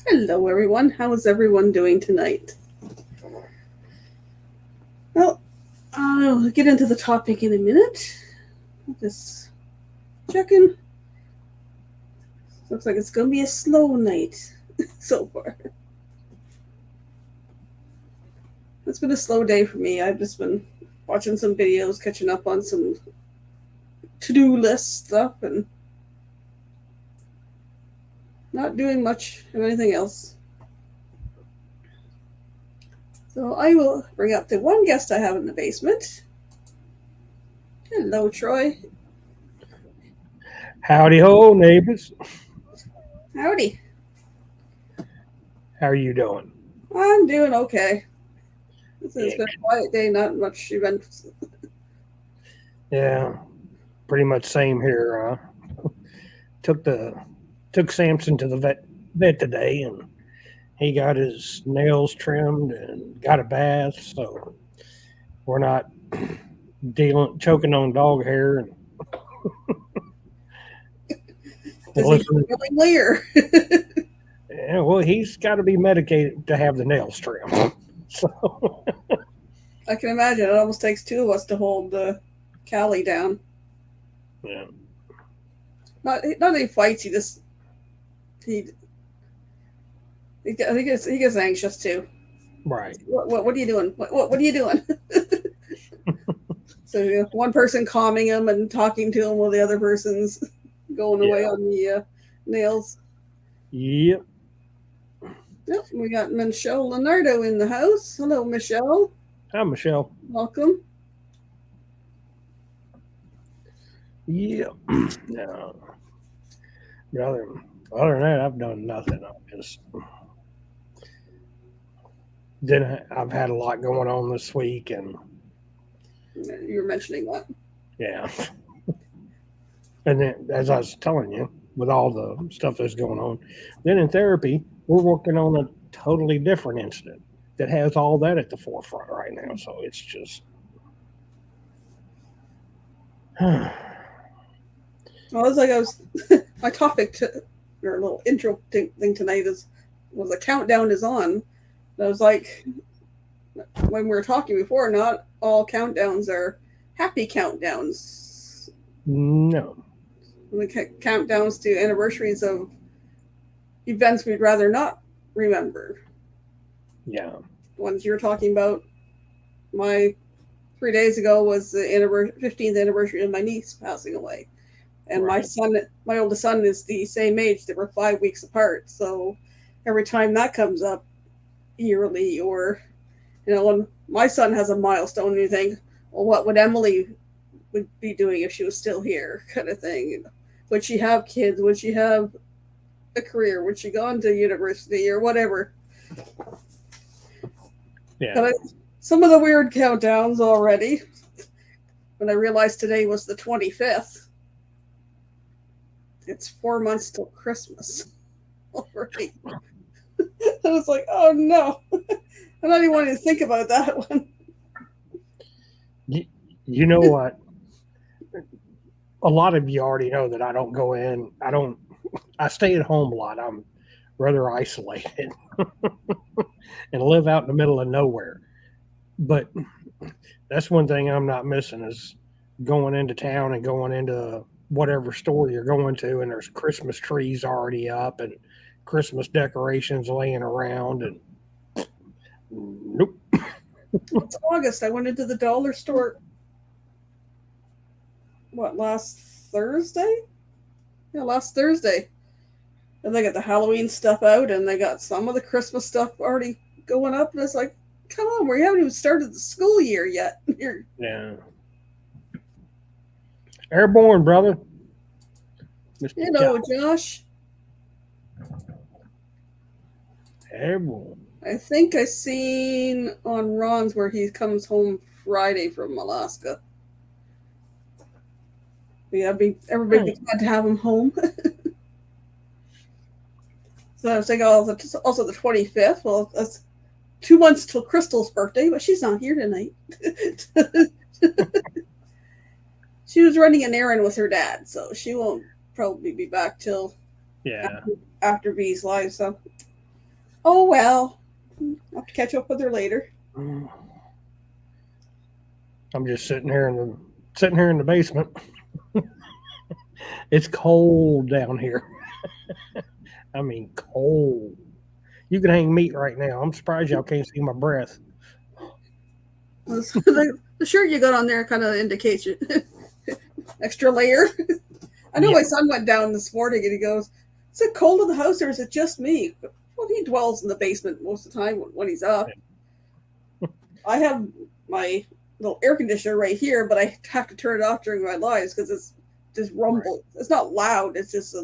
Hello, everyone. How is everyone doing tonight? Well, I'll get into the topic in a minute. Just checking. Looks like it's going to be a slow night so far. It's been a slow day for me. I've just been watching some videos, catching up on some to-do list stuff, and not doing much of anything else. So I will bring up the one guest I have in the basement. Hello, Troy. Howdy ho, neighbors. Howdy. How are you doing? I'm doing okay. It's been a quiet day, not much events. Yeah, pretty much same here. Took Samson to the vet today, and he got his nails trimmed and got a bath. So we're not choking on dog hair and Does he going later? Yeah, well, he's got to be medicated to have the nails trimmed. So I can imagine it almost takes two of us to hold Callie down. Yeah. Not that he fights. He just he gets anxious too. Right. What are you doing? What are you doing? So one person calming him and talking to him while the other person's going away on the nails. Yep. Yep, we got Michelle Leonardo in the house. Hello, Michelle. Hi, Michelle. Welcome. Yep. No. Other than that, I've done nothing. I've had a lot going on this week, and you were mentioning that. Yeah. And then, as I was telling you, with all the stuff that's going on, then in therapy, we're working on a totally different incident that has all that at the forefront right now. So it's just. Well, it's like my topic or a little intro thing tonight was a countdown is on. I was like, when we were talking before, not all countdowns are happy countdowns. No. The countdowns to anniversaries of events we'd rather not remember. Yeah. Ones you were talking about, my 3 days ago was the 15th anniversary of my niece passing away. And right. My oldest son is the same age. They were 5 weeks apart. So every time that comes up yearly, or, when my son has a milestone, you think, well, what would Emily would be doing if she was still here, kind of thing. Would she have kids? Would she have a career? Would she go on to university or whatever? Yeah. Some of the weird countdowns already. when I realized today was the 25th. It's 4 months till Christmas already. I was like, oh no. I'm not even wanting to think about that one. You know what? A lot of you already know that I don't go in. I stay at home a lot. I'm rather isolated and live out in the middle of nowhere. But that's one thing I'm not missing is going into town and going into whatever store you're going to, and there's Christmas trees already up and Christmas decorations laying around. And nope. It's August. I went into the dollar store, last Thursday? Yeah, last Thursday. And they got the Halloween stuff out, and they got some of the Christmas stuff already going up. And it's like, come on, we haven't even started the school year yet. Yeah. Airborne, brother. You know, Josh. Airborne. I think I seen on Ron's where he comes home Friday from Alaska. Yeah, everybody be glad to have him home. So I was thinking, also the 25th. Well, that's 2 months till Crystal's birthday, but she's not here tonight. She was running an errand with her dad, so she won't probably be back till after V's live. So, oh well, I'll have to catch up with her later. I'm just sitting here in the basement. It's cold down here. I mean, cold. You can hang meat right now. I'm surprised y'all can't see my breath. The shirt you got on there kind of indicates you. Extra layer. I know my son went down this morning and he goes, "Is it cold in the house or is it just me?" Well, he dwells in the basement most of the time when he's up. I have my little air conditioner right here, but I have to turn it off during my lives because it's just rumble. Right. It's not loud. It's just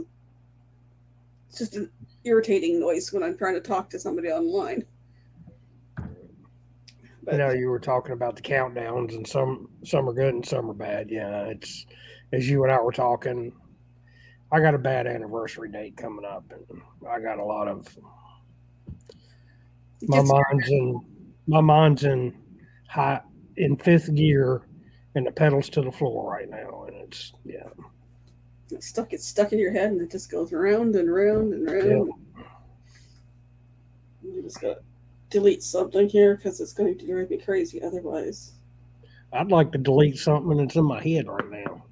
an irritating noise when I'm trying to talk to somebody online. But, you were talking about the countdowns, and some are good and some are bad. Yeah, it's as you and I were talking. I got a bad anniversary date coming up, and I got a lot of my mind's in fifth gear, and the pedals to the floor right now, and it's It's stuck in your head, and it just goes round and round and round. Yeah. You just got to delete something here because it's going to drive me crazy otherwise. I'd like to delete something that's in my head right now.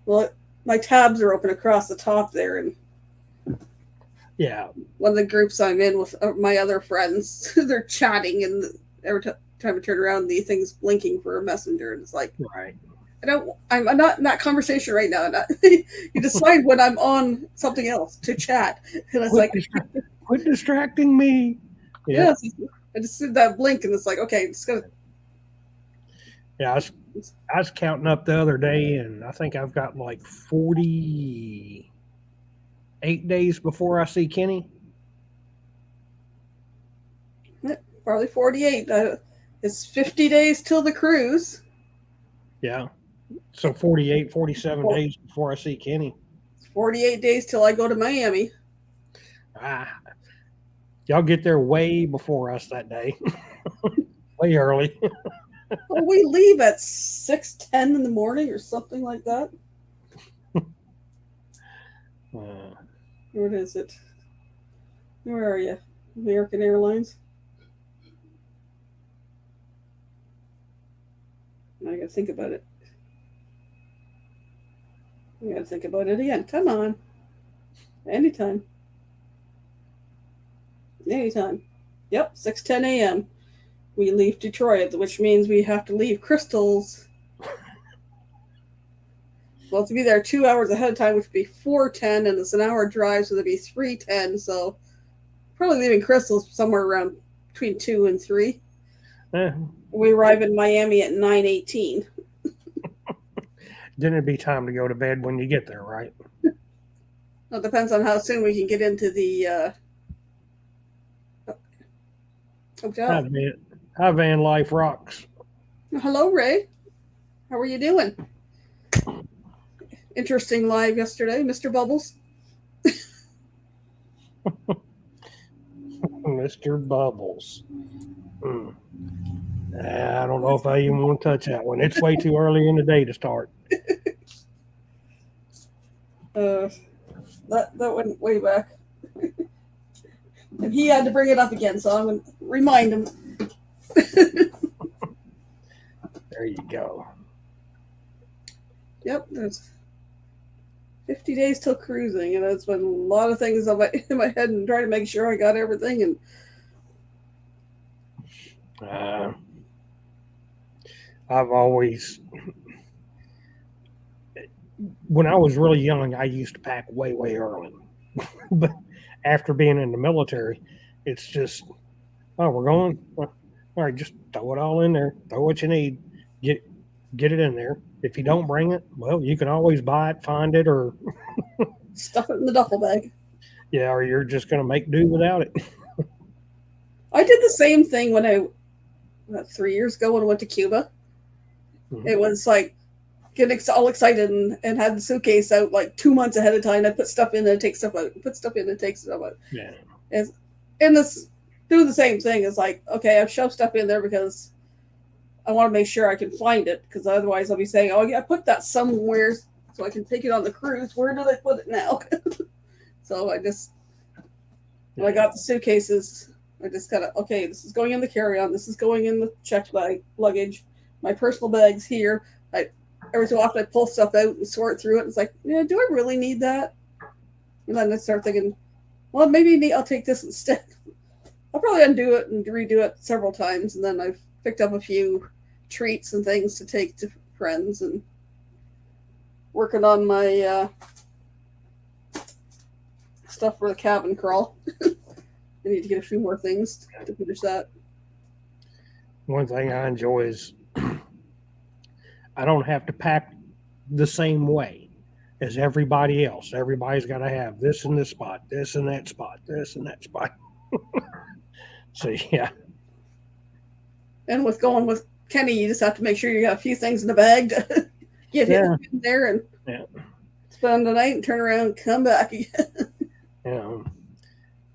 Well, my tabs are open across the top there, and one of the groups I'm in with my other friends, they're chatting, and every time I turn around, the thing's blinking for a messenger, and it's like, right. I'm not in that conversation right now. You decide when I'm on something else to chat, and it's quit distracting me. Yeah, I just see that blink, and it's like, okay, it's gonna. Yeah, I was counting up the other day, and I think I've got like 48 days before I see Kenny. Probably 48. It's 50 days till the cruise. Yeah. So 48, 47 days before I see Kenny. 48 days till I go to Miami. Y'all get there way before us that day. Way early. Well, we leave at 6:10 in the morning or something like that. What is it? Where are you? American Airlines? I gotta think about it. I gotta think about it again. Come on. Anytime. Yep, 6:10 a.m. We leave Detroit, which means we have to leave Crystal's. Well, to be there 2 hours ahead of time, which would be 4:10, and it's an hour drive, so that'd be 3:10. So probably leaving Crystal's somewhere around between 2 and 3. We arrive in Miami at 9:18. Then it'd be time to go to bed when you get there, right? Well, it depends on how soon we can get into the hotel. Hi, Van Life rocks. Hello, Ray. How are you doing? Interesting live yesterday, Mr. Bubbles. Mr. Bubbles. Hmm. I don't know if I even want to touch that one. It's way too early in the day to start. That went way back. And he had to bring it up again, so I'm going to remind him. There you go. Yep, there's 50 days till cruising, and it's been a lot of things in my head and trying to make sure I got everything. And I've always, when I was really young, I used to pack way, way early. But after being in the military, it's just, oh, we're going. All right, just throw it all in there. Throw what you need. Get it in there. If you don't bring it, well, you can always buy it, find it, or stuff it in the duffel bag. Yeah, or you're just going to make do without it. I did the same thing when 3 years ago when I went to Cuba. Mm-hmm. It was like getting all excited and had the suitcase out like 2 months ahead of time. I put stuff in and take stuff out. Put stuff in and take stuff out. Yeah. And this do the same thing. It's like, okay, I've shoved stuff in there because I want to make sure I can find it, because otherwise I'll be saying, oh yeah, I put that somewhere so I can take it on the cruise. Where do they put it now? So I just, when I got the suitcases, I just got to, okay, this is going in the carry-on. This is going in the checked bag, luggage. My personal bag's here. Every so often I pull stuff out and sort through it. It's like, yeah, do I really need that? And then I start thinking, well, maybe I'll take this instead. I'll probably undo it and redo it several times. And then I've picked up a few treats and things to take to friends, and working on my stuff for the cabin crawl. I need to get a few more things to finish that. One thing I enjoy is I don't have to pack the same way as everybody else. Everybody's got to have this in this spot, this in that spot, this in that spot. So, yeah. And with going with Kenny, you just have to make sure you got a few things in the bag to get him in there and spend the night and turn around and come back again. Yeah.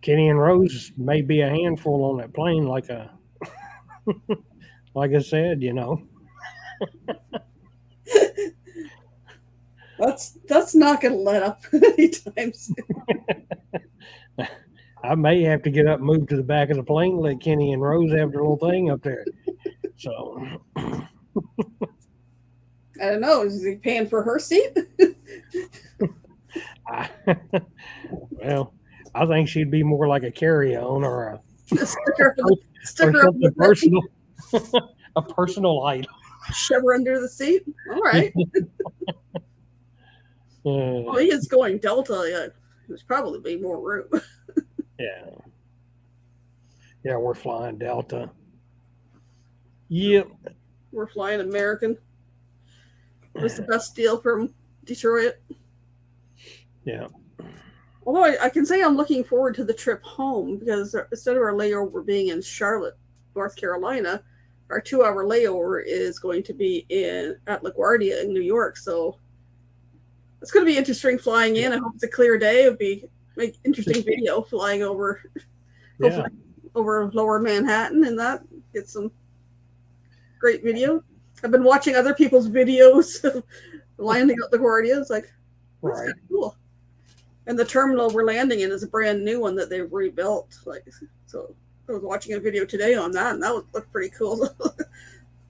Kenny and Rose may be a handful on that plane, like I said, you know. That's not going to let up anytime soon. I may have to get up and move to the back of the plane and let Kenny and Rose have their little thing up there. So I don't know. Is he paying for her seat? Well, I think she'd be more like a carry-on or a sticker or something personal, a personal item. Shove her under the seat. All right. Well, he is going Delta. Yeah, there's probably more room. Yeah, we're flying Delta. Yep. We're flying American. It was the best deal from Detroit. Yeah. Although I can say I'm looking forward to the trip home, because instead of our layover being in Charlotte, North Carolina, our 2-hour layover is going to be at LaGuardia in New York. So it's going to be interesting flying in. I hope it's a clear day. It'll be an interesting video flying over, over Lower Manhattan, and that get some great video. I've been watching other people's videos of landing at LaGuardia. It's like, that's kind of cool. And the terminal we're landing in is a brand new one that they've rebuilt. So I was watching a video today on that, and that would look pretty cool.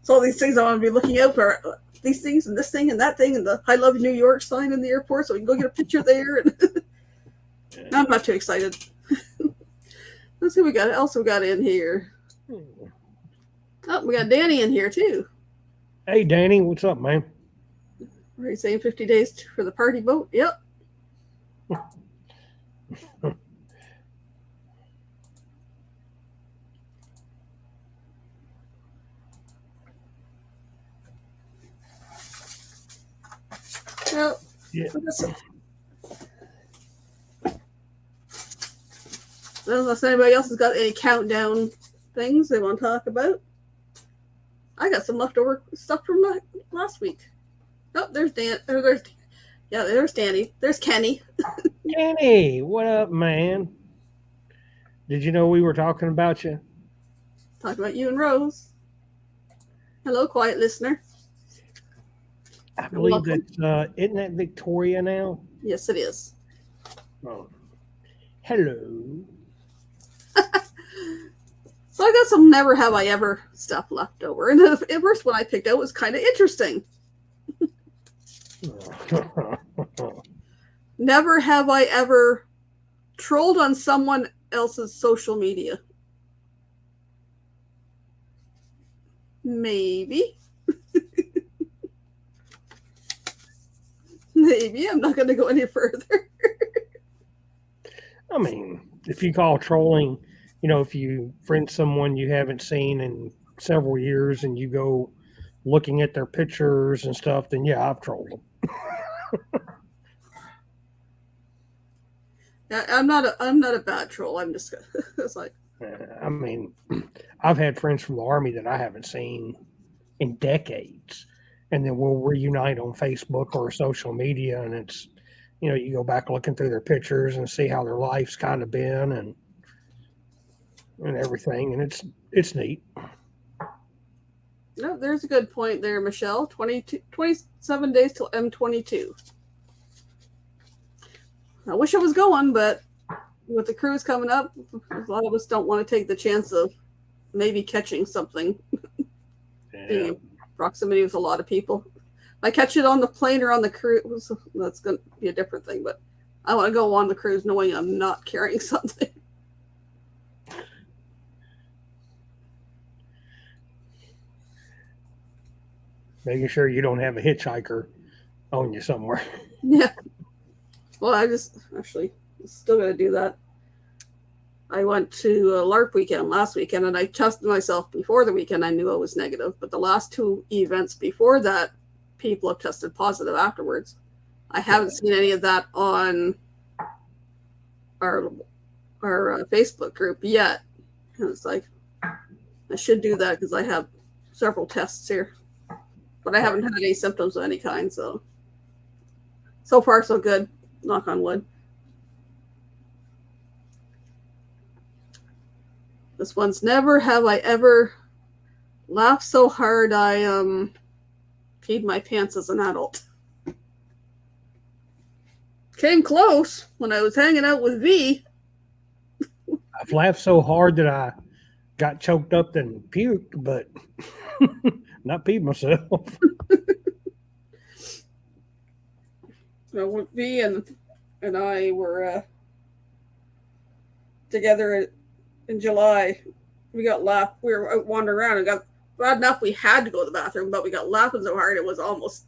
So all these things I want to be looking out for, these things and this thing and that thing, and the I love New York sign in the airport, so we can go get a picture there. And I'm not too excited. Let's see what we else we got in here. Oh, we got Danny in here too. Hey, Danny, what's up, man? Are you saying 50 days for the party boat? Yep. Well, unless anybody else has got any countdown things they want to talk about. I got some leftover stuff from last week. Oh, there's Dan. There's Danny. There's Kenny. Kenny, what up, man? Did you know we were talking about you? Talking about you and Rose. Hello, quiet listener. I believe that's isn't that Victoria now? Yes, it is. Oh, hello. So I got some never have I ever stuff left over. And the first one I picked out was kind of interesting. Never have I ever trolled on someone else's social media. Maybe. Maybe. I'm not going to go any further. I mean, if you call trolling, you know, if you friend someone you haven't seen in several years and you go looking at their pictures and stuff, then yeah, I've trolled them. I'm not a bad troll. I'm just it's like, I mean, I've had friends from the Army that I haven't seen in decades, and then we'll reunite on Facebook or social media, and it's, you know, you go back looking through their pictures and see how their life's kind of been and everything, and it's neat. no, there's a good point there, Michelle. 27 days till M22. I wish I was going, but with the cruise coming up, a lot of us don't want to take the chance of maybe catching something. Yeah. Being in proximity with a lot of people. If I catch it on the plane or on the cruise, that's going to be a different thing. But I want to go on the cruise knowing I'm not carrying something. Making sure you don't have a hitchhiker on you somewhere. Yeah. Well, I just actually still got to do that. I went to a LARP weekend last weekend, and I tested myself before the weekend. I knew I was negative, but the last two events before that, people have tested positive afterwards. I haven't seen any of that on our Facebook group yet. And it's like, I should do that because I have several tests here, but I haven't had any symptoms of any kind. So far so good. Knock on wood. This one's never have I ever laughed so hard I peed my pants as an adult. Came close when I was hanging out with V. I've laughed so hard that I got choked up and puked, but not peed myself. V and I were together in July. We got laughed. We were out wandering around and got bad enough we had to go to the bathroom, but we got laughing so hard it was almost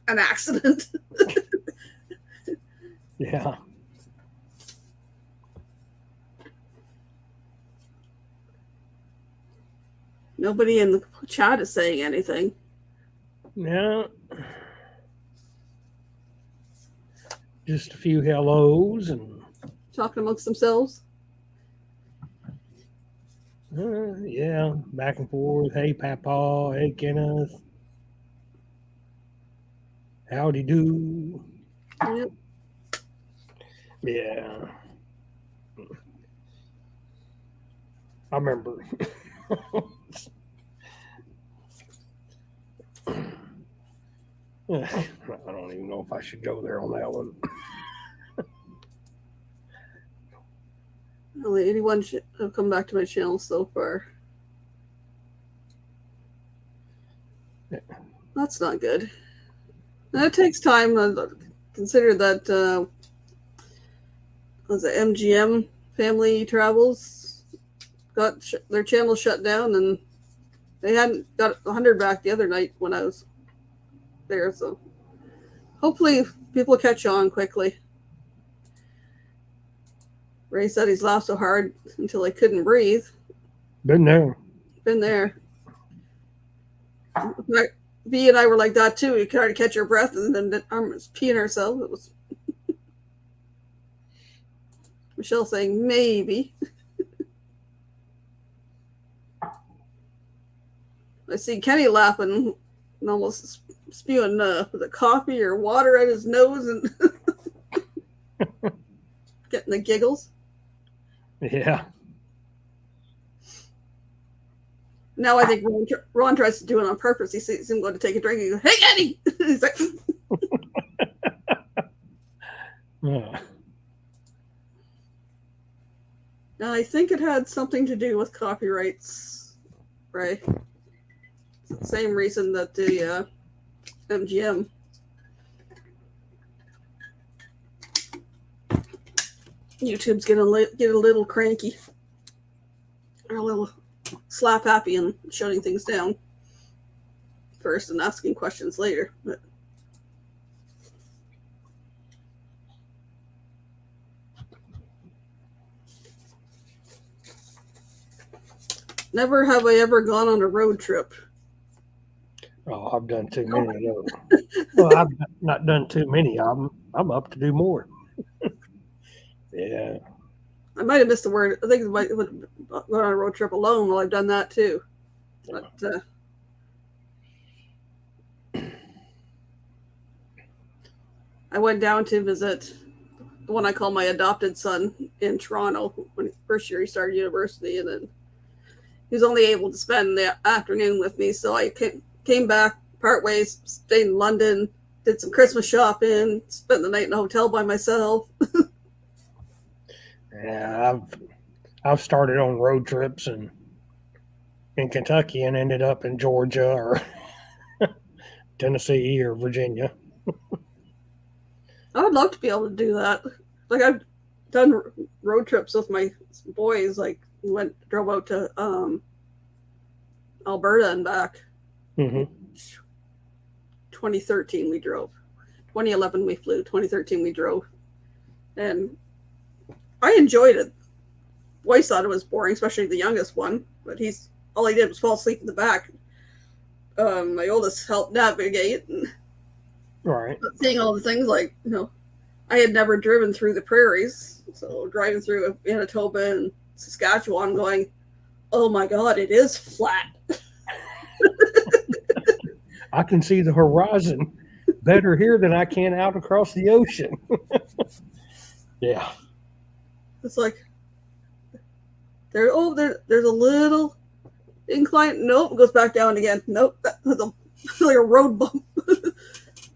an accident. Yeah. Nobody in the chat is saying anything. No. Just a few hellos and talking amongst themselves. Yeah, back and forth. Hey, Papa. Hey, Kenneth. Howdy do. Yep. Yeah. I remember. I don't even know if I should go there on that one. Only 81 have come back to my channel so far. Yeah. That's not good. And it takes time. Consider that the MGM Family Travels got their channel shut down, and they hadn't got 100 back the other night when I was there. So hopefully people catch on quickly. Ray said he's laughed so hard until he couldn't breathe. Been there. Been there. B and I were like that too. We could hardly catch our breath, and then I was peeing ourselves. It was Michelle saying maybe. I see Kenny laughing and almost spewing the coffee or water at his nose and getting the giggles. Yeah. Now I think Ron tries to do it on purpose. He sees him going to take a drink and he goes, "Hey, Kenny!" He's like, Yeah. now, I think it had something to do with copyrights, right? It's the same reason that the MGM YouTube's get a little cranky, or a little slap happy and shutting things down first and asking questions later. But never have I ever gone on a road trip. Oh, I've done too many of those. Well, I've not done too many of them. I'm up to do more. Yeah. I might have missed the word. I think it might go on a road trip alone. Well, I've done that too. But I went down to visit the one I call my adopted son in Toronto when first year he started university, and then he was only able to spend the afternoon with me. So I came back part ways, stayed in London, did some Christmas shopping, spent the night in a hotel by myself. Yeah, I've started on road trips in Kentucky and ended up in Georgia or Tennessee or Virginia. I would love to be able to do that. Like I've done road trips with my boys. Like we drove out to Alberta and back. Mm-hmm. 2013 we drove. 2011 we flew. 2013 we drove, and I enjoyed it. Boys thought it was boring, especially the youngest one. But all he did was fall asleep in the back. My oldest helped navigate, and Right. seeing all the things like I had never driven through the prairies, so driving through Manitoba and Saskatchewan, going, "Oh my God, it is flat." I can see the horizon better here than I can out across the ocean. Yeah. It's like there's a little incline. Nope, it goes back down again. Nope, that's like a road bump.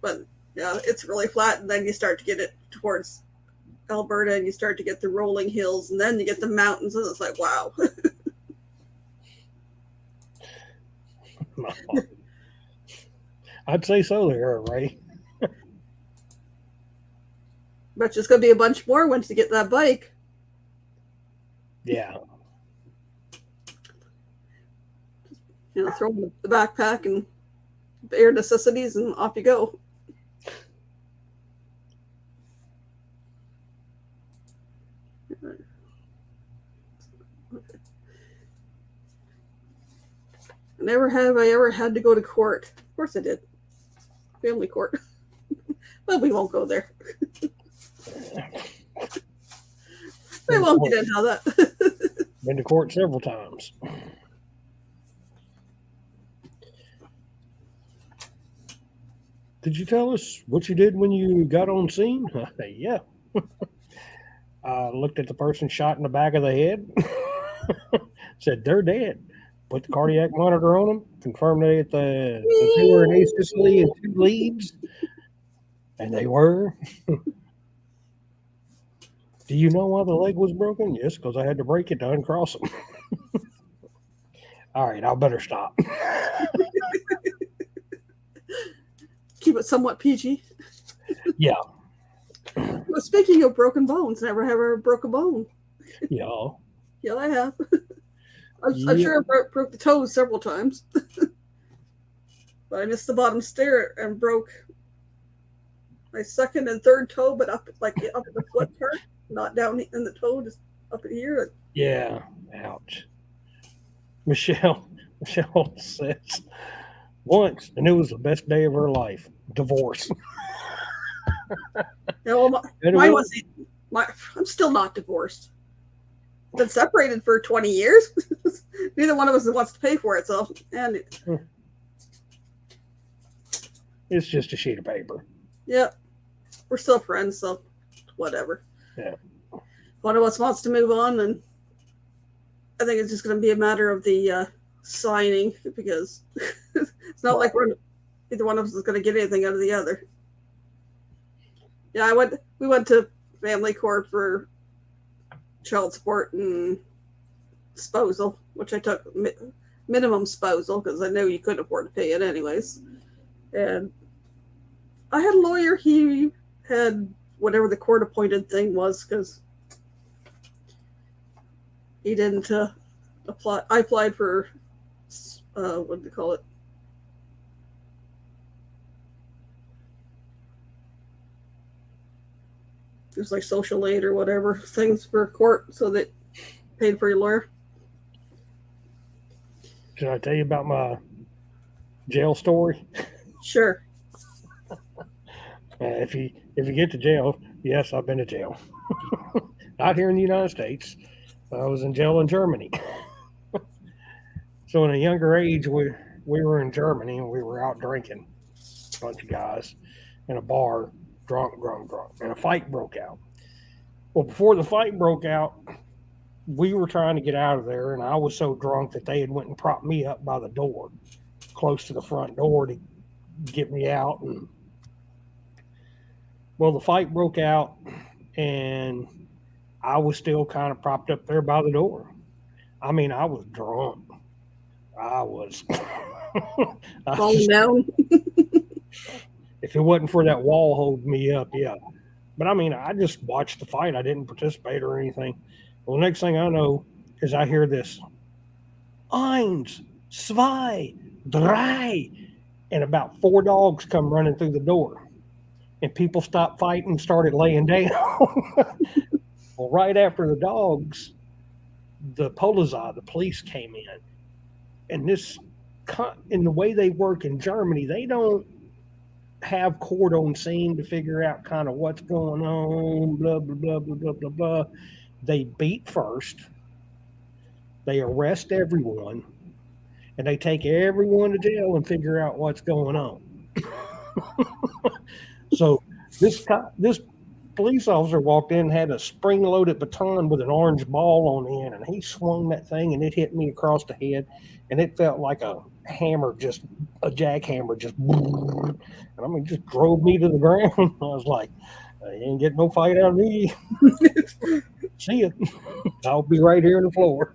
But yeah, it's really flat, and then you start to get it towards Alberta, and you start to get the rolling hills, and then you get the mountains, and it's like, wow. I'd say so there, Ray. But it's going to be a bunch more once you get that bike. Yeah. Throw in the backpack and bare necessities, and off you go. Never have I ever had to go to court. Of course I did. Family court. But we won't go there. We won't get into that. Been to court several times. Did you tell us what you did when you got on scene? Yeah. I looked at the person shot in the back of the head. Said they're dead. Put the cardiac monitor on them. Confirmed that the two were in asystole and 2 leads. And they were. Do you know why the leg was broken? Yes, because I had to break it to uncross them. All right, I'll better stop. Keep it somewhat PG. Yeah. Well, speaking of broken bones, never have ever broke a bone. Yeah. Yeah, I have. I'm sure I broke the toes several times. But I missed the bottom stair and broke my second and third toe, but up at the foot part, not down in the toe, just up in here. Yeah. Ouch. Michelle says once, and it was the best day of her life. Divorce. I'm still not divorced. been separated for 20 years. Neither one of us wants to pay for it. So, and It's just a sheet of paper. yeah, we're still friends. So, whatever. Yeah. One of us wants to move on, and I think it's just going to be a matter of the signing because it's not like either one of us is going to get anything out of the other. Yeah, we went to family court for child support and disposal, which I took minimum disposal because I knew you couldn't afford to pay it anyways. And I had a lawyer. He had whatever the court appointed thing was because he didn't apply. I applied for what do they call it? There's like social aid or whatever things for court, so that paid for your lawyer. Should I tell you about my jail story? Sure. If you get to jail, yes, I've been to jail. Not here in the United States. I was in jail in Germany. So in a younger age, we were in Germany and we were out drinking, a bunch of guys in a bar, drunk, and a fight broke out. Well, before the fight broke out, we were trying to get out of there, and I was so drunk that they had went and propped me up by the door, close to the front door to get me out. And well, the fight broke out, and I was still kind of propped up there by the door. I mean, I was drunk. I was. Falling down. If it wasn't for that wall holding me up, yeah. But I mean, I just watched the fight. I didn't participate or anything. Well, the next thing I know is I hear this, eins, zwei, drei, and about 4 dogs come running through the door. And people stopped fighting and started laying down. Well, right after the dogs, the Polizei, the police came in. And in the way they work in Germany, they don't have court on scene to figure out kind of what's going on, blah, blah, blah, blah, blah, blah, blah. They beat first. They arrest everyone. And they take everyone to jail and figure out what's going on. So this police officer walked in and had a spring-loaded baton with an orange ball on the end, and he swung that thing, and it hit me across the head, and it felt like a hammer, just a jackhammer, just, and I mean, just drove me to the ground. I was like, I ain't getting no fight out of me. See ya. I'll be right here on the floor.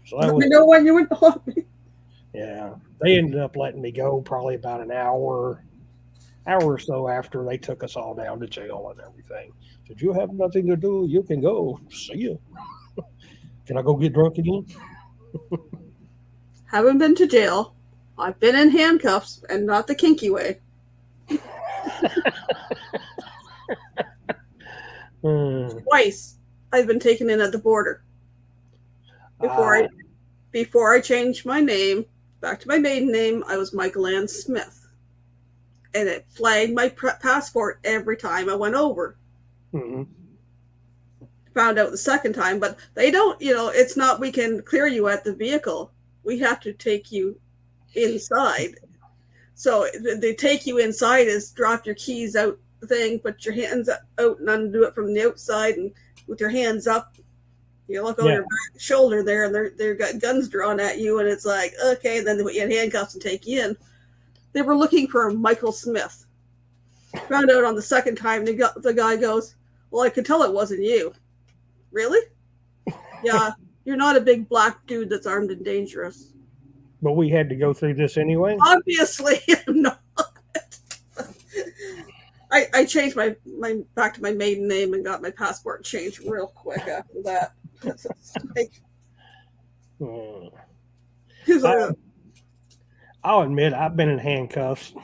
So Let me know when you went to me. Yeah, they ended up letting me go probably about an hour or so after they took us all down to jail and everything. Said, you have nothing to do. You can go. See you. Can I go get drunk again? Haven't been to jail. I've been in handcuffs and not the kinky way. Twice I've been taken in at the border. Before I changed my name back to my maiden name, I was Michael Ann Smith. And it flagged my passport every time I went over. Mm-hmm. Found out the second time, but they don't, it's not we can clear you at the vehicle. We have to take you inside. So they take you inside is drop your keys out the thing, put your hands out and undo it from the outside, and with your hands up, you look over your back shoulder there, and they've got guns drawn at you, and it's like, okay, then they put you in handcuffs and take you in. They were looking for Michael Smith. Found out on the second time, the guy goes, well, I could tell it wasn't you. Really? Yeah, you're not a big black dude that's armed and dangerous. But we had to go through this anyway? Obviously, I'm not. I changed my back to my maiden name and got my passport changed real quick after that. I'll admit I've been in handcuffs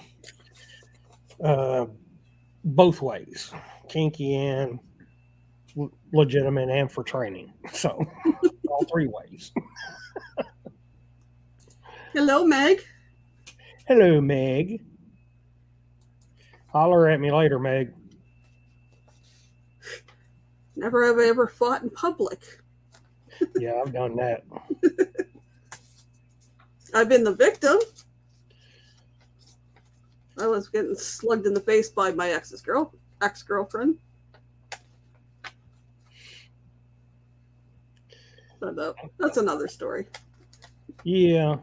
both ways, kinky and legitimate, and for training. So all 3 ways. Hello, Meg. Hello, Meg. Holler at me later, Meg. Never have I ever fought in public. Yeah, I've done that. I've been the victim. I was getting slugged in the face by my ex-girlfriend. But that's another story. Yeah.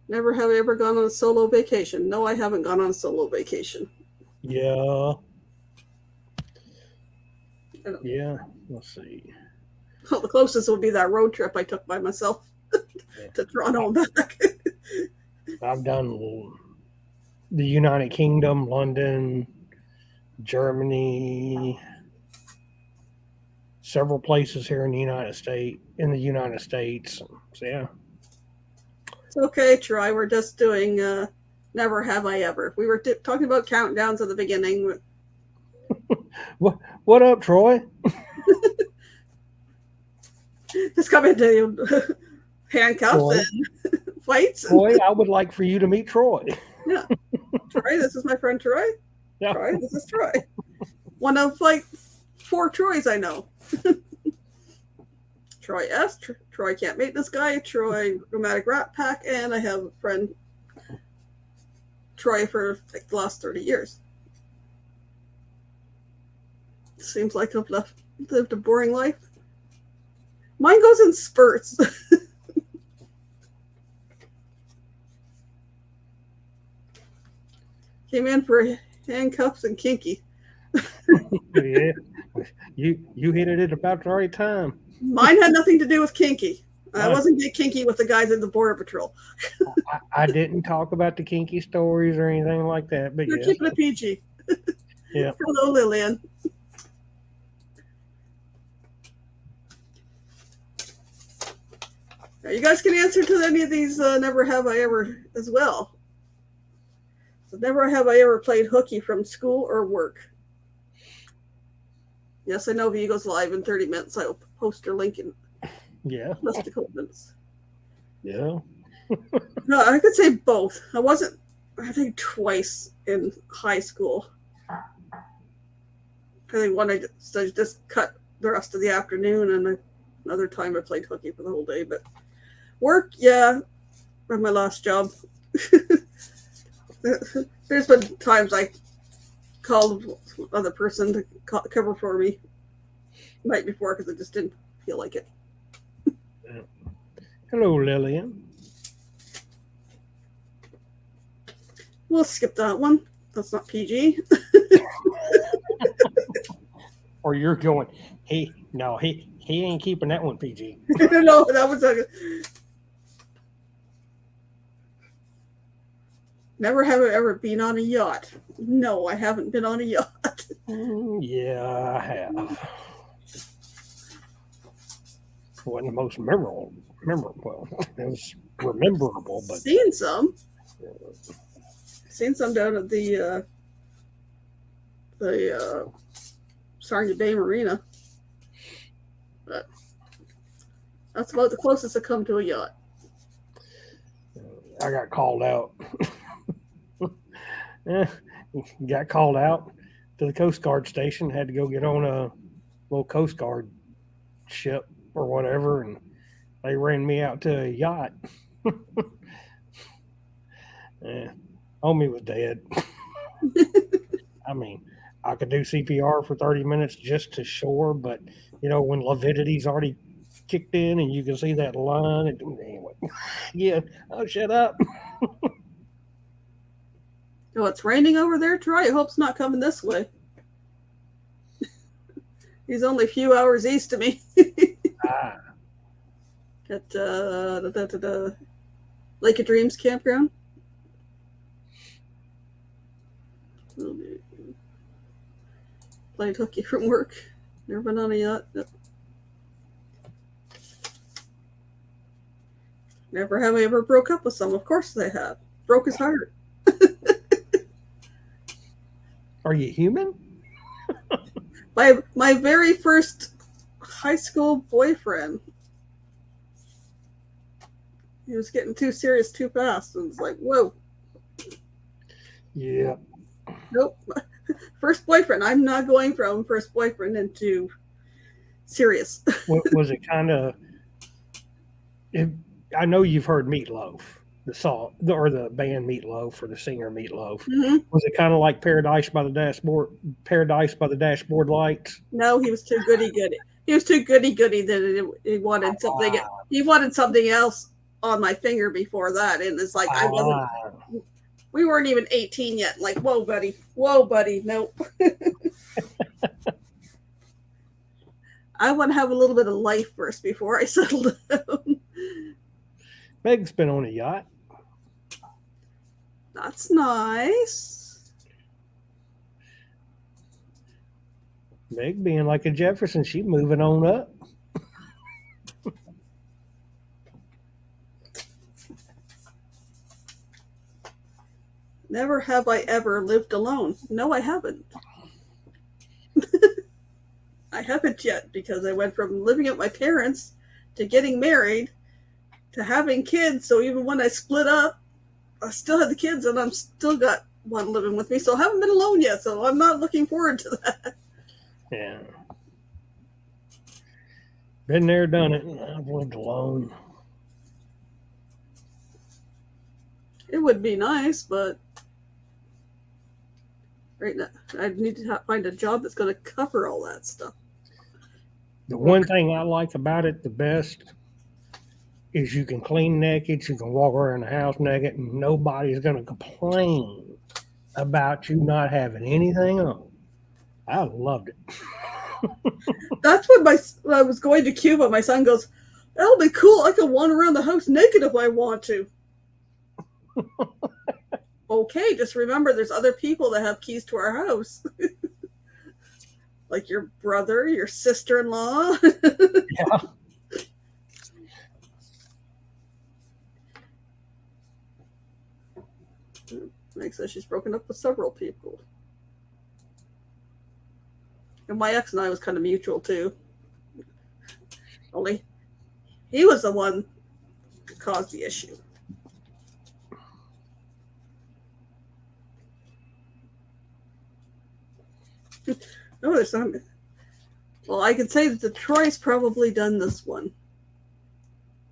Never have I ever gone on a solo vacation. No, I haven't gone on a solo vacation. Yeah. Yeah. Let's see. Well, the closest would be that road trip I took by myself to Toronto and back. I've done the United Kingdom, London, Germany, several places here in the United States. So yeah. It's okay, Troy. We're just doing Never Have I Ever. We were talking about countdowns at the beginning. What up, Troy? Just come into handcuffs Troy. and fights. Troy, I would like for you to meet Troy. Yeah. Troy, this is my friend Troy. Yeah. Troy, this is Troy. One of like 4 Troys I know. Troy S. Troy Can't Meet This Guy. Troy Romantic Rat Pack. And I have a friend, Troy, for like the last 30 years. Seems like I've lived a boring life. Mine goes in spurts. Came in for handcuffs and kinky. Yeah. You hit it at about the right time. Mine had nothing to do with kinky. I wasn't get kinky with the guys at the Border Patrol. I didn't talk about the kinky stories or anything like that, but You're yes. keeping it PG. Yeah. Hello, Lillian. Now, you guys can answer to any of these Never Have I Ever as well. So never have I ever played hooky from school or work. Yes, I know View goes live in 30 minutes. I will post your link in the comments. Yeah. No, I could say both. I wasn't, I think, twice in high school. I think one I just cut the rest of the afternoon, and another time I played hooky for the whole day. But work, yeah, at my last job. There's been times I called another person to cover for me the night before because I just didn't feel like it. Hello, Lillian. We'll skip that one. That's not PG. Or you're going, he ain't keeping that one PG. No, that was a... Never have I ever been on a yacht. No, I haven't been on a yacht. Yeah, I have. Wasn't the most memorable. Well, it was rememberable, but Seen some down at the Sarnia Bay Marina. But that's about the closest I come to a yacht. I got called out. Got called out to the Coast Guard station. Had to go get on a little Coast Guard ship or whatever, and they ran me out to a yacht. Homie was dead. I mean, I could do CPR for 30 minutes just to shore, but when lividity's already kicked in and you can see that line, anyway. Yeah, oh, shut up. Oh, it's raining over there, Troy. I hope it's not coming this way. He's only a few hours east of me. At Lake of Dreams campground. Played hooky from work. Never been on a yacht. Nope. Never have I ever broke up with someone. Of course they have. Broke his heart. Are you human? My very first high school boyfriend. He was getting too serious too fast. And it's like, whoa. Yeah. Nope. First boyfriend. I'm not going from first boyfriend into serious. Was it kind of? I know you've heard Meatloaf, the song or the band Meatloaf or the singer Meatloaf. Hmm. Was it kind of like Paradise by the Dashboard? Paradise by the Dashboard Lights. No, he was too goody goody. He was too goody goody that he wanted something. He wanted something else on my finger before that, and it's like I wasn't. We weren't even 18 yet. Like, whoa, buddy, nope. I want to have a little bit of life first before I settle down. Meg's been on a yacht. That's nice. Meg being like a Jefferson, she moving on up. Never have I ever lived alone. No, I haven't. I haven't yet because I went from living at my parents to getting married to having kids. So even when I split up, I still had the kids and I'm still got one living with me. So I haven't been alone yet. So I'm not looking forward to that. Yeah. Been there, done it. I've lived alone. It would be nice, but right now I need to find a job that's going to cover all that stuff. The one thing I like about it the best is you can clean naked, you can walk around the house naked, and nobody's going to complain about you not having anything on. I loved it. That's when when I was going to Cuba, my son goes, "That'll be cool. I can wander around the house naked if I want to." Okay, just remember there's other people that have keys to our house. Like your brother, your sister-in-law. Yeah. Meg says she's broken up with several people. And my ex and I was kind of mutual too. Only he was the one who caused the issue. Oh, there's some. Well, I can say that Troy's probably done this one.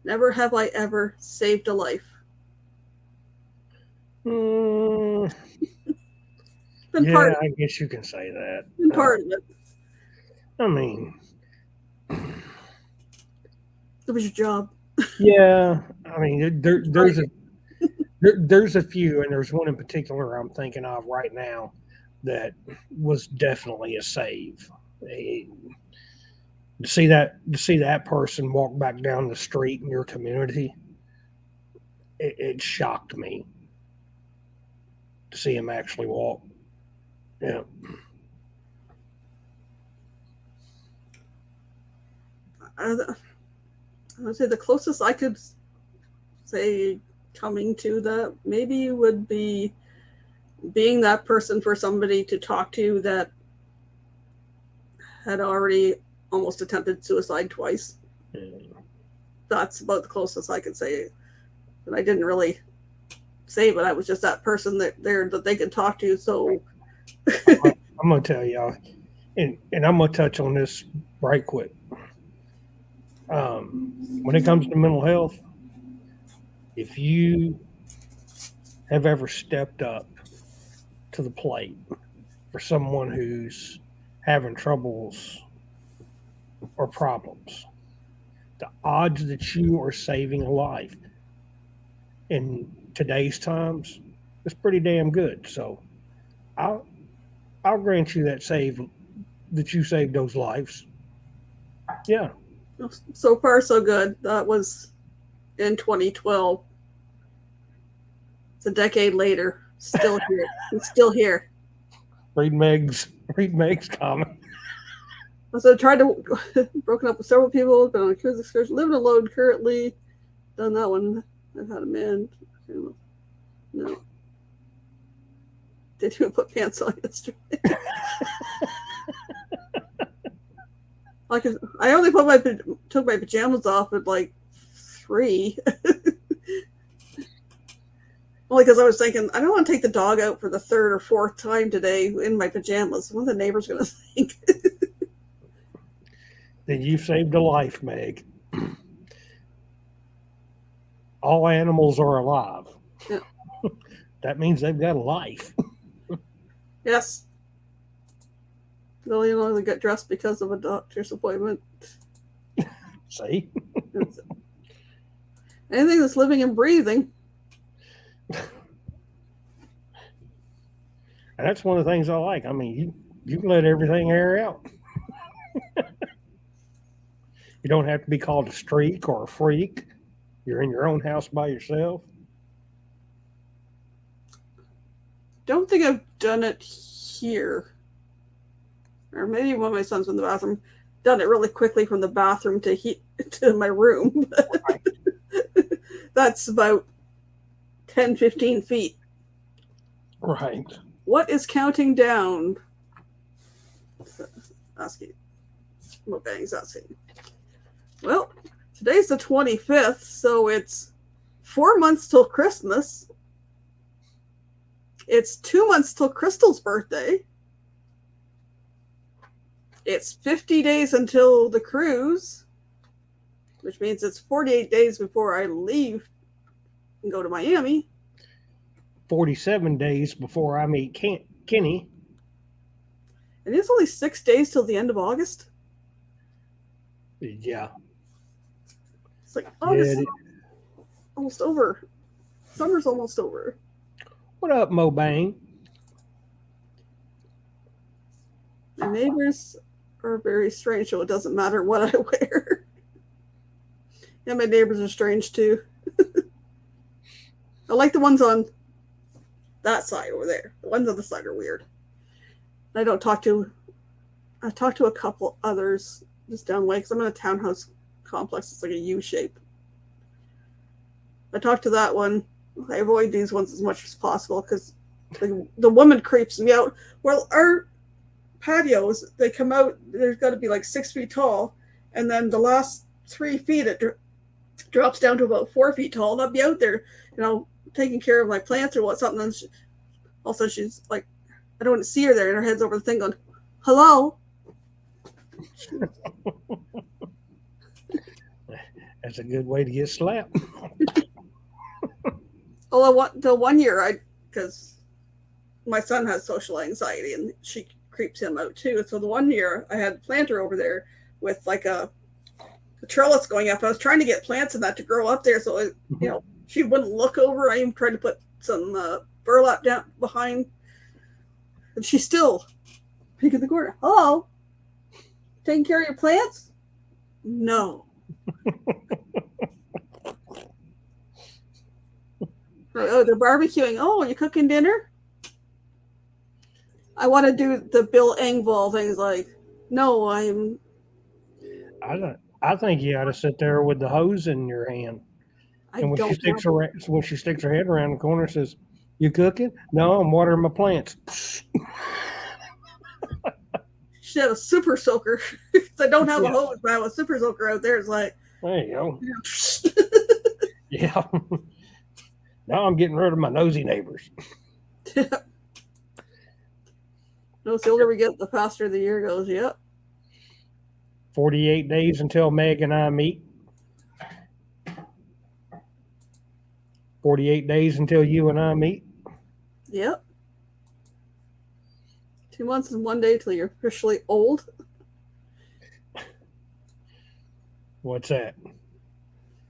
Never have I ever saved a life. Yeah, I guess you can say that. Been part of it. I mean, It was your job. yeah. I mean, there's a few, and there's one in particular I'm thinking of right now that was definitely a save. To see that person walk back down the street in your community, it shocked me to see him actually walk. Yeah. I would say the closest I could say coming to that maybe would be being that person for somebody to talk to that had already almost attempted suicide twice. That's about the closest I could say. And I didn't really say, but I was just that person that they could talk to. So I'm gonna tell y'all, and I'm gonna touch on this right quick. When it comes to mental health, if you have ever stepped up to the plate for someone who's having troubles or problems, the odds that you are saving a life in today's times is pretty damn good. So I'll grant you that you saved those lives. Yeah. So far, so good. That was in 2012. It's a decade later. Still here. I'm still here. Read Meg's comment. So I tried to broken up with several people, been on a cruise excursion, living alone currently. Done that one. I've had a man. No. Didn't even put pants on yesterday. Like I only took my pajamas off at like 3. Only because I was thinking, I don't want to take the dog out for the third or fourth time today in my pajamas. What are the neighbors going to think? Then you saved a life, Meg. All animals are alive. Yeah. That means they've got a life. Yes. They'll only get dressed because of a doctor's appointment. See? Anything that's living and breathing. And that's one of the things I like. I mean, you can let everything air out. You don't have to be called a streak or a freak. You're in your own house by yourself. Don't think I've done it here. Or maybe when my son's in the bathroom, done it really quickly from the bathroom to my room. That's about 10, 15 feet. Right. What is counting down? Asking. Mukbang's asking. Well, today's the 25th, so it's 4 months till Christmas. It's 2 months till Crystal's birthday. It's 50 days until the cruise, which means it's 48 days before I leave and go to Miami. 47 days before I meet Kenny. And it's only 6 days till the end of August. Yeah. It's like August is almost over. Summer's almost over. What up, Mo Bang? My neighbors are very strange, so it doesn't matter what I wear. Yeah, my neighbors are strange too. I like the ones on that side over there. The ones on the side are weird. I talk to a couple others just down the way because I'm in a townhouse complex. It's like a U shape. I talk to that one. I avoid these ones as much as possible because the woman creeps me out. Well, our patios, they come out, there's got to be like 6 feet tall, and then the last 3 feet it drops down to about 4 feet tall, and I'll be out there, taking care of my plants or something. And also she's like, I don't see her there, and her head's over the thing going, hello. That's a good way to get slapped. Well, the 1 year, because my son has social anxiety, and she creeps him out too. So the 1 year I had a planter over there with like a trellis going up. I was trying to get plants in that to grow up there, so she wouldn't look over. I even tried to put some burlap down behind, and she's still peeking the corner. Hello, taking care of your plants? No. Oh, they're barbecuing. Oh, are you cooking dinner? I want to do the Bill Engvall things like, no, I'm. I think you ought to sit there with the hose in your hand. And when she sticks her head around the corner and says, you cooking? No, I'm watering my plants. She had a super soaker. I don't have a hose, but I have a super soaker out there. It's like, there you go. Yeah. Now I'm getting rid of my nosy neighbors. No, the older we get, the faster the year goes. Yep. 48 days until Meg and I meet. 48 days until you and I meet. Yep. 2 months and 1 day till you're officially old. What's that?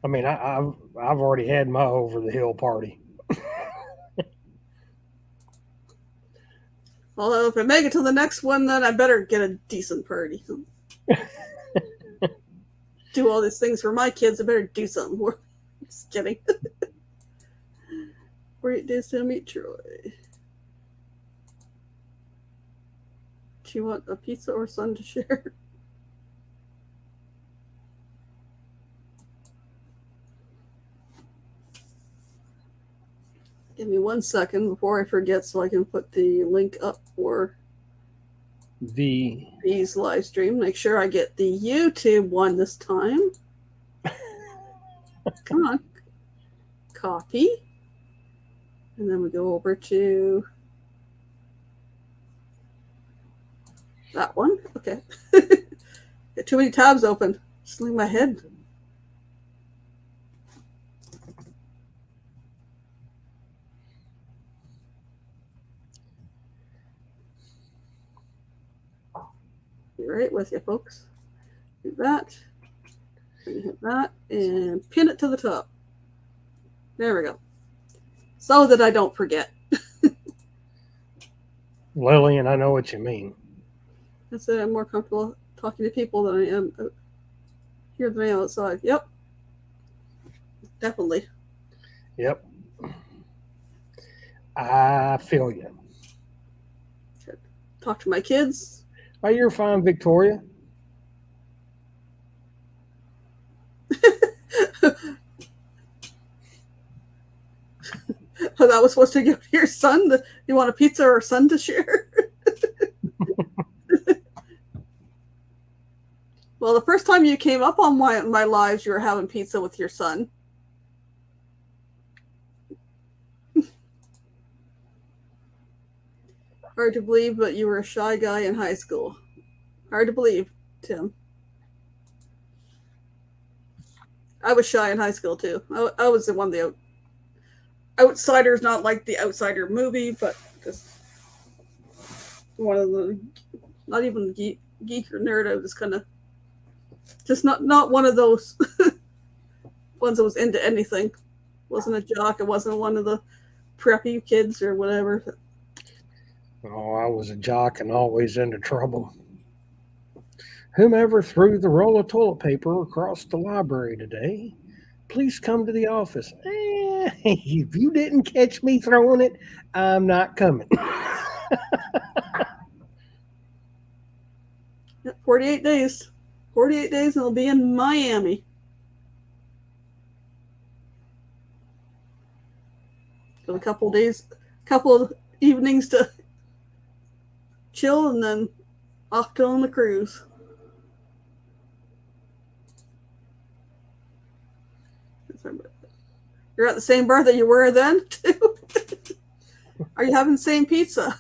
I mean, I've already had my over the hill party. Well, if I make it to the next one, then I better get a decent party. Do all these things for my kids. I better do something more. Just kidding. 48 days to meet Troy. Do you want a pizza or son to share? Give me 1 second before I forget so I can put the link up for these live stream. Make sure I get the YouTube one this time. Come on. Copy. And then we go over to that one. Okay. Got too many tabs open. Just leave my head. Be right with you, folks. Do that. Hit that and pin it to the top. There we go. So that I don't forget. Lillian, I know what you mean. I said I'm more comfortable talking to people than I am here than I am outside. Yep. Definitely. Yep. I feel you. Talk to my kids. Oh, you're fine, Victoria. Oh, that was supposed to give your son. You want a pizza or a son to share? Well, the first time you came up on my lives, you were having pizza with your son. Hard to believe, but you were a shy guy in high school. Hard to believe, Tim. I was shy in high school too. I was the one the outsiders, not like the Outsider movie, but just one of the, not even geek or nerd. I was kind of just not one of those ones that was into anything. Wasn't a jock. I wasn't one of the preppy kids or whatever. Oh, I was a jock and always into trouble. Whomever threw the roll of toilet paper across the library today, please come to the office. If you didn't catch me throwing it, I'm not coming. 48 days. 48 days and I'll be in Miami. So a couple of days, couple of evenings to chill and then off to on the cruise. You're at the same bar that you were then, too? Are you having the same pizza?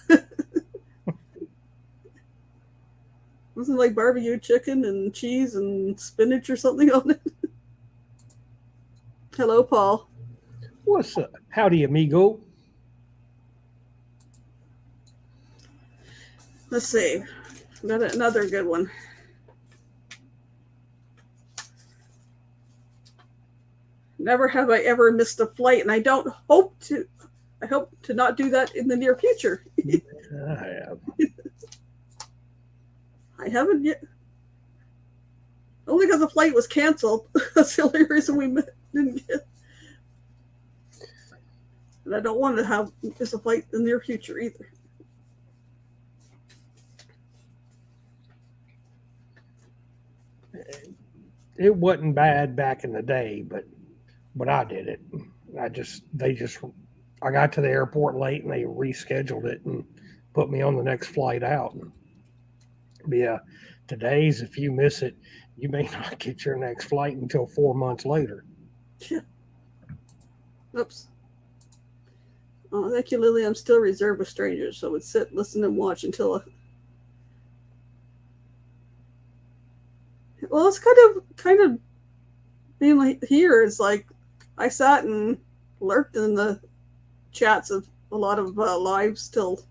Wasn't it like barbecue chicken and cheese and spinach or something on it? Hello, Paul. What's up? Howdy, amigo. Let's see. Got another good one. Never have I ever missed a flight, and I hope to not do that in the near future. I have. I haven't yet. Only because the flight was canceled. That's the only reason we didn't get. And I don't want to miss a flight in the near future either. It wasn't bad back in the day, but I did it. I got to the airport late and they rescheduled it and put me on the next flight out. But yeah, today's, if you miss it, you may not get your next flight until 4 months later. Oops. Oh, thank you, Lily. I'm still reserved with strangers, so I would sit, listen, and watch until. Well, it's kind of being like here is like I sat and lurked in the chats of a lot of lives till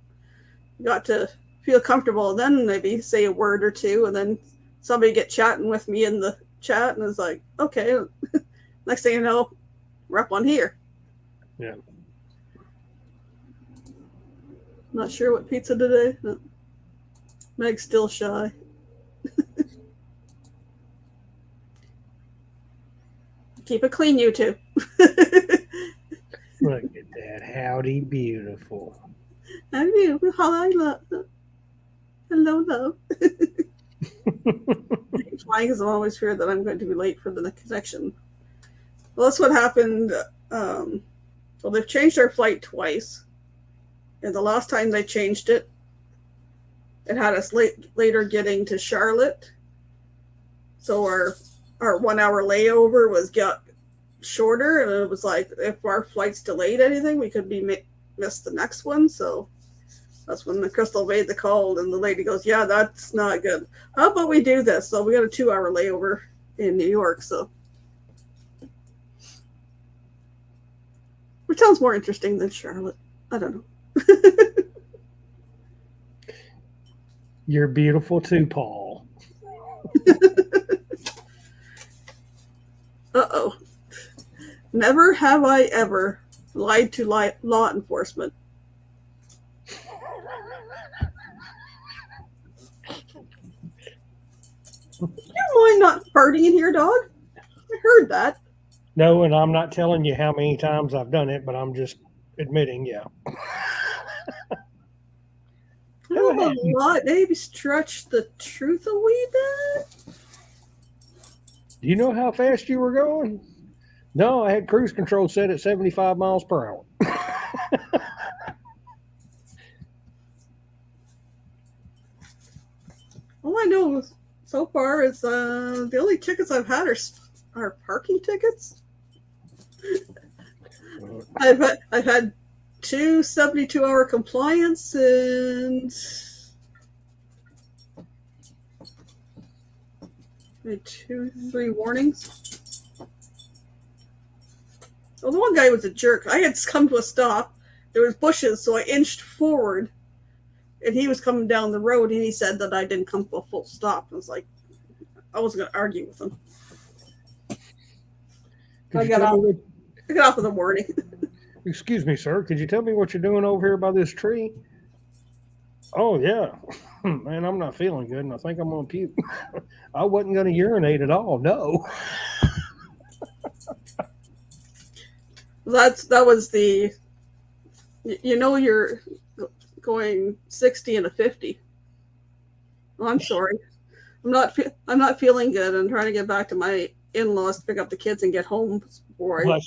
got to feel comfortable, and then maybe say a word or two, and then somebody get chatting with me in the chat, and it's like, okay, next thing you know, we're up on here. Yeah. Not sure what pizza today. No. Meg's still shy. Keep it clean, you two. Look at that. Howdy, beautiful. Howdy, beautiful. Hello, love. It's fine because I'm always feared that I'm going to be late for the connection. Well, that's what happened. So they've changed our flight twice. And the last time they changed it, it had us later getting to Charlotte. So our 1 hour layover got shorter, and it was like if our flight's delayed anything, we could be missed the next one. So that's when the Crystal made the call, and the lady goes, "Yeah, that's not good. How about we do this?" So we got a 2-hour layover in New York. So, which sounds more interesting than Charlotte. I don't know. You're beautiful too, Paul. Uh-oh. Never have I ever lied to law enforcement. You mind not farting in here, dog? I heard that. No, and I'm not telling you how many times I've done it, but I'm just admitting, yeah. I don't know a lot. Maybe stretch the truth a wee bit. Do you know how fast you were going? No, I had cruise control set at 75 miles per hour. All I know so far is the only tickets I've had are parking tickets. I've had two 72-hour compliance and 3 warnings. Well, the one guy was a jerk. I had come to a stop. There was bushes, so I inched forward, and he was coming down the road, and he said that I didn't come to a full stop. I was like, I wasn't going to argue with him. I got off with a warning. Excuse me, sir. Could you tell me what you're doing over here by this tree? Oh, yeah. Man, I'm not feeling good, and I think I'm going to puke. I wasn't going to urinate at all. No. That was the, you're going 60 and a 50. Well, I'm sorry. I'm not feeling good. I'm trying to get back to my in-laws to pick up the kids and get home before Well,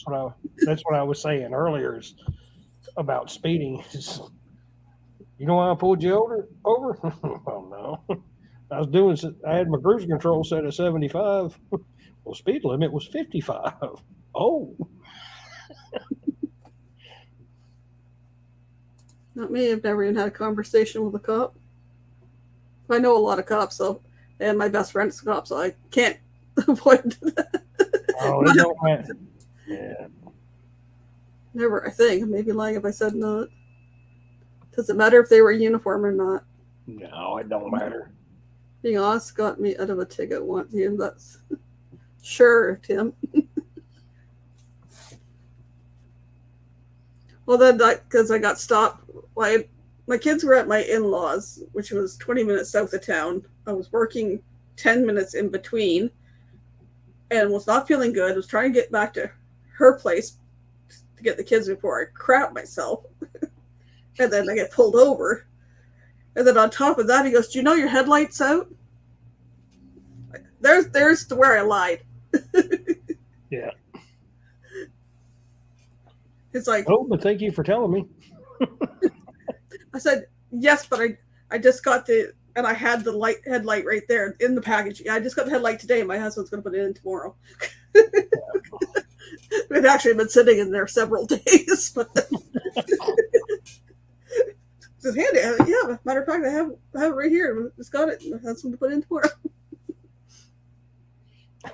that's what I was saying earlier is about speeding. You know why I pulled you over? Well, no. I had my cruise control set at 75. Well, speed limit was 55. Oh. Not me. I've never even had a conversation with a cop. I know a lot of cops, and my best friend's a cop, so I can't avoid that. Oh, it don't matter. Yeah. Never, I think. I may be lying if I said not. Does it matter if they were in uniform or not? No, it don't matter. Being honest got me out of a ticket once. Yeah, that's sure, Tim. Well, then, because I got stopped. My kids were at my in-laws, which was 20 minutes south of town. I was working 10 minutes in between and was not feeling good. Was trying to get back to her place to get the kids before I crap myself. And then I get pulled over. And then on top of that, he goes, "Do you know your headlight's out?" There's where I lied. Yeah. It's like, oh, but thank you for telling me. I said, yes, but I just got and I had the headlight right there in the package. Yeah, I just got the headlight today. And my husband's going to put it in tomorrow. It actually been sitting in there several days, but it's handy. Yeah, matter of fact, I have it right here. Just got it. My husband to put in tomorrow.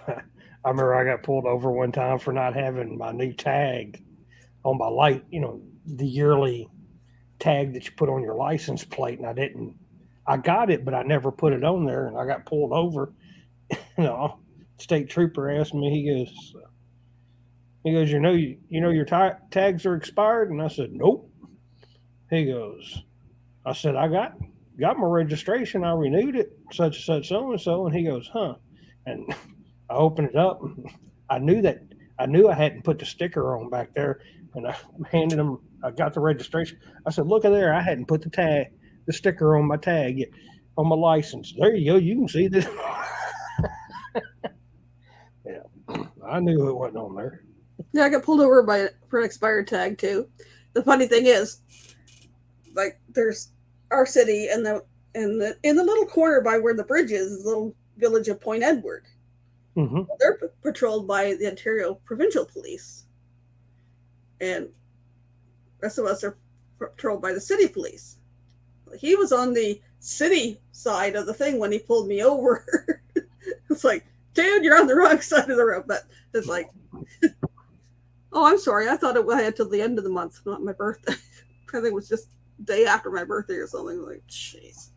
I remember I got pulled over one time for not having my new tag on my light, the yearly tag that you put on your license plate, and I got it, but I never put it on there, and I got pulled over. State trooper asked me, he goes, your tags are expired? And I said, nope. He goes, I said, I got my registration, I renewed it, such and such, so and so, and he goes, huh. And I opened it up, and I knew I hadn't put the sticker on back there, and I handed him. I got the registration. I said, "Look at there! I hadn't put the sticker on my tag yet, on my license. There you go. You can see this." Yeah, I knew it wasn't on there. Yeah, I got pulled over for an expired tag too. The funny thing is, like, there's our city, and in the little corner by where the bridge is the little village of Point Edward. Mm-hmm. They're patrolled by the Ontario Provincial Police, and the rest of us are patrolled by the city police. He was on the city side of the thing when he pulled me over. It's like, dude, you're on the wrong side of the road. But it's like, oh, I'm sorry. I thought I had till the end of the month, not my birthday. I think it was just the day after my birthday or something. Like, jeez.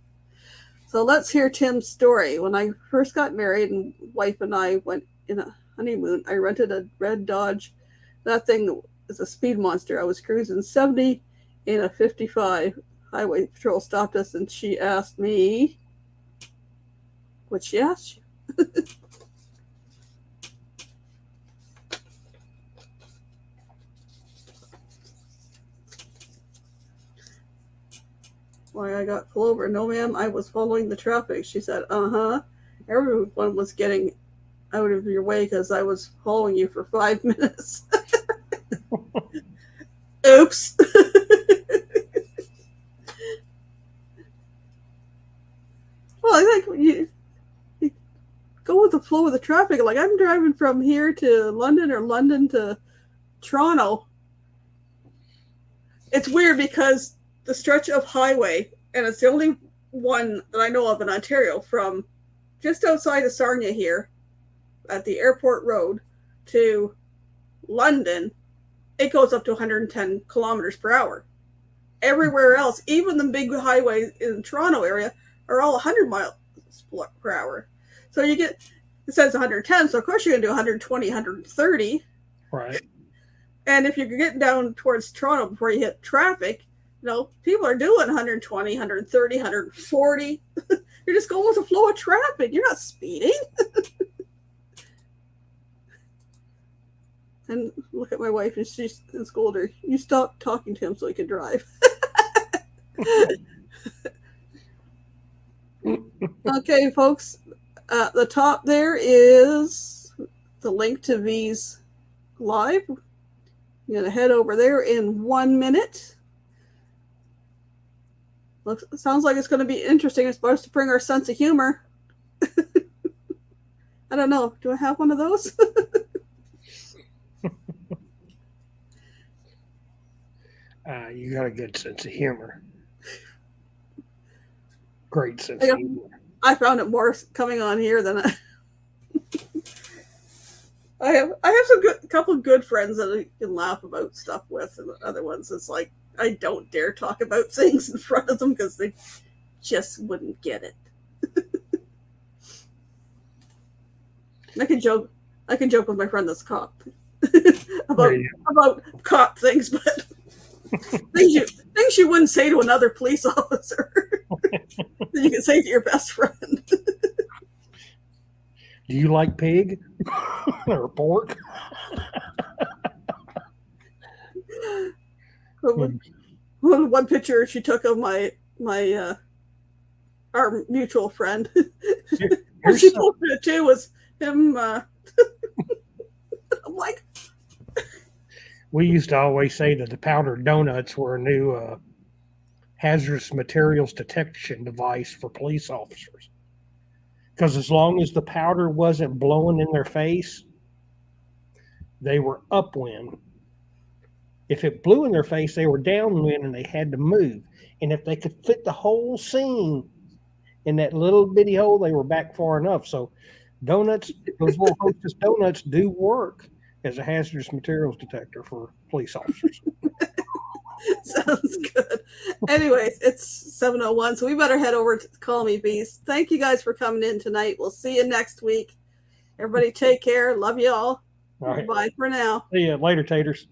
So let's hear Tim's story. When I first got married and wife and I went in a honeymoon, I rented a red Dodge. That thing is a speed monster. I was cruising 70 in a 55. Highway patrol stopped us and she asked me, what she asked you? Why I got pulled over. No, ma'am, I was following the traffic. She said, uh-huh. Everyone was getting out of your way because I was following you for 5 minutes. Oops. Well, I think you go with the flow of the traffic. Like, I'm driving from here to London or London to Toronto. It's weird because the stretch of highway, and it's the only one that I know of in Ontario, from just outside of Sarnia here at the airport road to London, it goes up to 110 kilometers per hour. Everywhere else, even the big highways in the Toronto area, are all 100 miles per hour. So you get, it says 110, so of course you're going to do 120, 130. Right. And if you're getting down towards Toronto before you hit traffic, people are doing 120, 130, 140. You're just going with the flow of traffic. You're not speeding. And look at my wife, and she's scolded her. You stop talking to him so he can drive. Okay, folks. At the top there is the link to V's Live. I'm going to head over there in 1 minute. Sounds like it's going to be interesting. It's supposed to bring our sense of humor. I don't know. Do I have one of those? You got a good sense of humor. Great sense of humor. I found it more coming on here than I have some couple of good friends that I can laugh about stuff with, and other ones it's like I don't dare talk about things in front of them because they just wouldn't get it. I can joke with my friend that's a cop about cop things, but things you wouldn't say to another police officer that you can say to your best friend. Do you like pig or pork? One picture she took of my our mutual friend, and she posted it too, was him. I'm like, we used to always say that the powdered donuts were a new hazardous materials detection device for police officers. Because as long as the powder wasn't blowing in their face, they were upwind. If it blew in their face, they were downwind and they had to move. And if they could fit the whole scene in that little bitty hole, they were back far enough. So donuts, those little Hostess donuts do work as a hazardous materials detector for police officers. Sounds good. Anyways, it's 7:01, so we better head over to Call Me Beast. Thank you guys for coming in tonight. We'll see you next week. Everybody take care. Love you all. All right. Bye for now. See ya later, taters.